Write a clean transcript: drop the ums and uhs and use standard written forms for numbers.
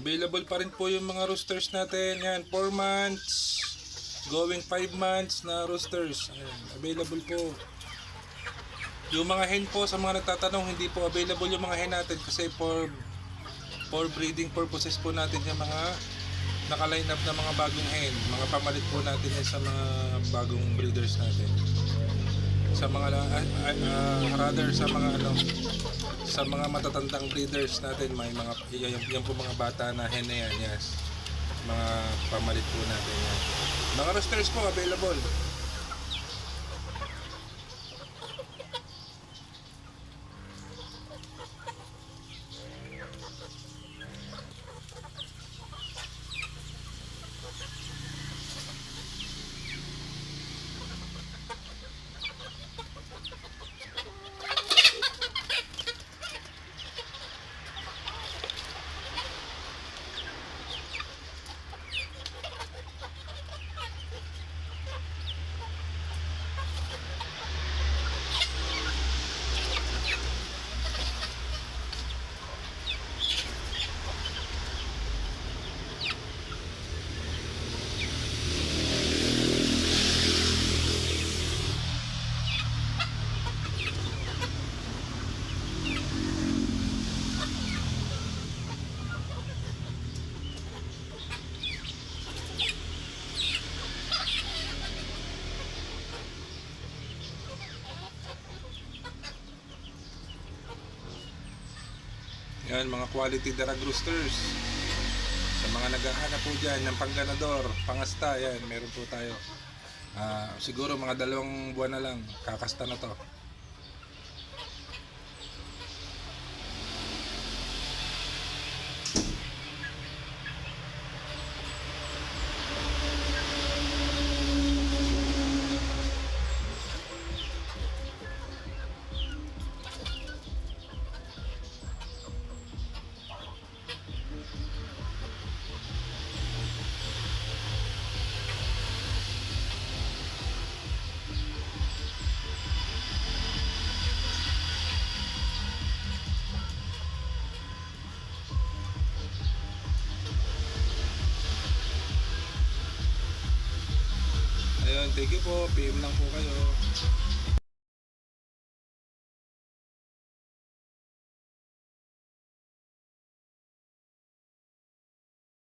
Available pa rin po yung mga roosters natin. Yan, 4 months. Going 5 months na roosters. Ayan, available po. Yung mga hen po, sa mga nagtatanong, hindi po available yung mga hen natin kasi for breeding purposes po natin yung mga naka-line up na mga bagong hen. Mga pamalit po natin yan sa mga bagong breeders natin. Sa mga rather sa mga sa mga matatandang breeders natin, may mga yan po mga bata na hen na yan, yes. Mga pamalit po natin yan. Mga roosters po available. Yan, mga quality darag roosters. Sa mga naghahanap po dyan ng pangganador, pangasta, yan, meron po tayo. Siguro mga 2 buwan na lang, kakasta na to. Ayun, thank you po. PM lang po kayo.